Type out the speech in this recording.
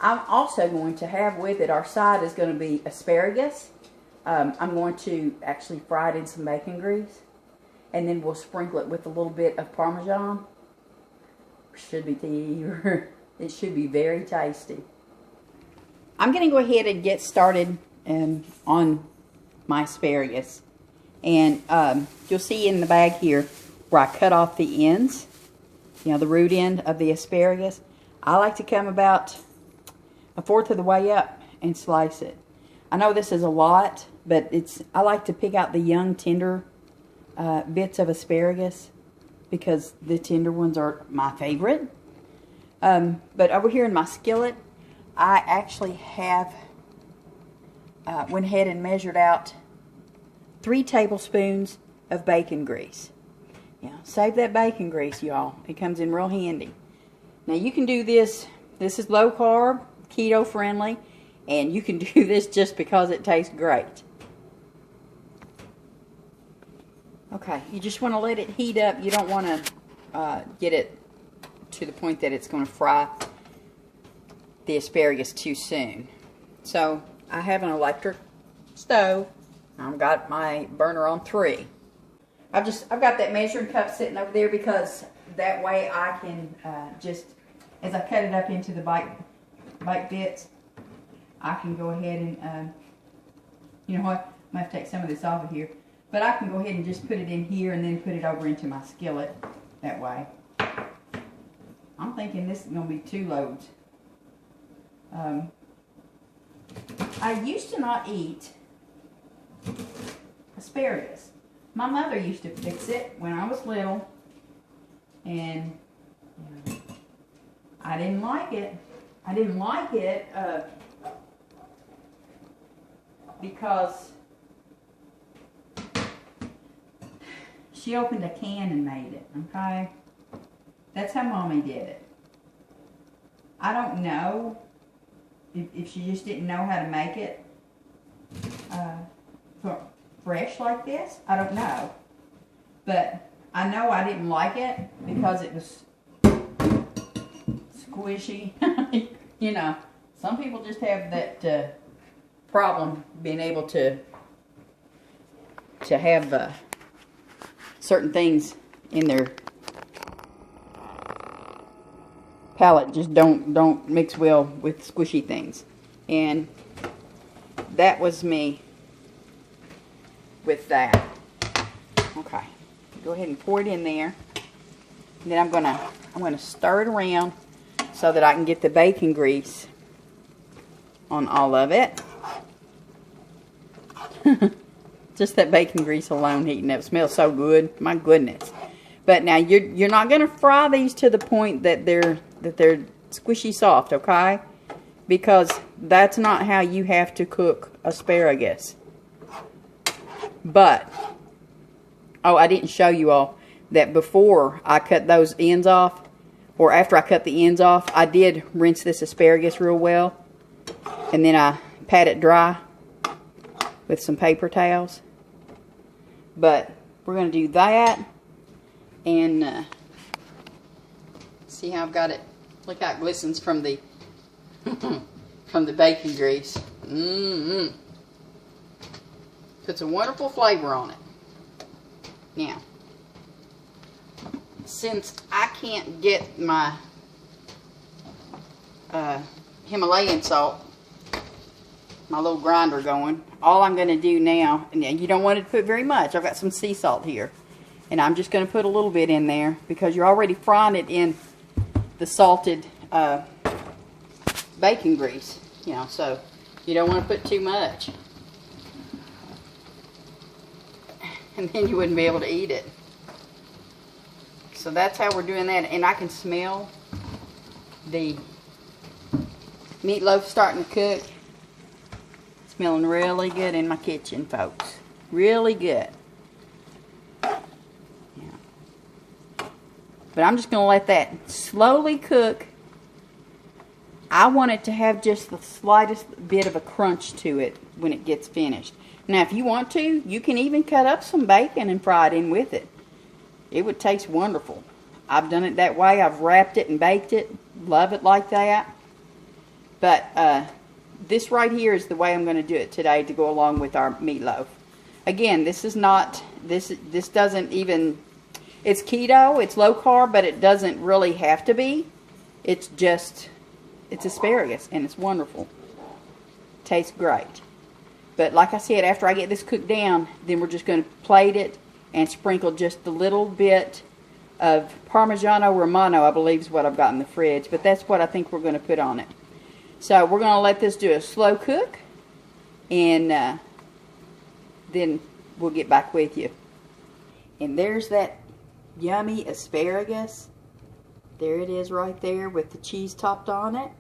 I'm also going to have with it, our side is going to be asparagus. I'm going to actually fry it in some bacon grease. And then we'll sprinkle it with a little bit of Parmesan. It should be very tasty. I'm going to go ahead and get started on my asparagus. And you'll see in the bag here where I cut off the ends, you know, the root end of the asparagus. I like to come about a fourth of the way up and slice it. I know this is a lot, but I like to pick out the young, tender bits of asparagus because the tender ones are my favorite. But over here in my skillet, I actually have went ahead and measured out 3 tablespoons of bacon grease. Yeah, save that bacon grease, y'all. It comes in real handy. Now you can do this. This is low carb, keto friendly, and you can do this just because it tastes great. Okay, you just want to let it heat up. You don't want to get it to the point that it's going to fry the asparagus too soon. So I have an electric stove. I've got my burner on 3. I've got that measuring cup sitting over there because that way I can just, as I cut it up into the bite bits, I can go ahead and, you know what, I'm going to have to take some of this off of here. But I can go ahead and just put it in here and then put it over into my skillet that way. I'm thinking this is going to be 2 loads. I used to not eat asparagus. My mother used to fix it when I was little, and you know, I didn't like it. I didn't like it because she opened a can and made it, okay? That's how Mommy did it. I don't know if she just didn't know how to make it fresh like this. I don't know. But I know I didn't like it because it was squishy. You know, some people just have that problem being able to have certain things in their palate just don't mix well with squishy things, and that was me with that. Okay, go ahead and pour it in there, and then I'm gonna stir it around so that I can get the bacon grease on all of it. Just that bacon grease alone heating up smells so good. My goodness. But now you're not going to fry these to the point that they're squishy soft, okay? Because that's not how you have to cook asparagus. But oh, I didn't show you all that before I cut those ends off, or after I cut the ends off, I did rinse this asparagus real well, and then I pat it dry with some paper towels. But we're going to do that. And see how I've got it. Look how it glistens from the from the bacon grease. Puts a wonderful flavor on it. Now, since I can't get my Himalayan salt, my little grinder going, all I'm going to do now, and you don't want to put very much. I've got some sea salt here. And I'm just going to put a little bit in there because you're already frying it in the salted bacon grease. You know, so you don't want to put too much. And then you wouldn't be able to eat it. So that's how we're doing that. And I can smell the meatloaf starting to cook. Smelling really good in my kitchen, folks. Really good. But I'm just going to let that slowly cook. I want it to have just the slightest bit of a crunch to it when it gets finished. Now, if you want to, you can even cut up some bacon and fry it in with it. It would taste wonderful. I've done it that way. I've wrapped it and baked it. Love it like that. But this right here is the way I'm going to do it today to go along with our meatloaf. Again, this is not, this doesn't even, it's keto, it's low carb, but it doesn't really have to be. It's just, it's asparagus, and it's wonderful. Tastes great. But like I said, after I get this cooked down, then we're just going to plate it and sprinkle just a little bit of Parmigiano Romano, I believe is what I've got in the fridge. But that's what I think we're going to put on it. So we're going to let this do a slow cook, and then we'll get back with you. And there's that yummy asparagus. There it is right there with the cheese topped on it.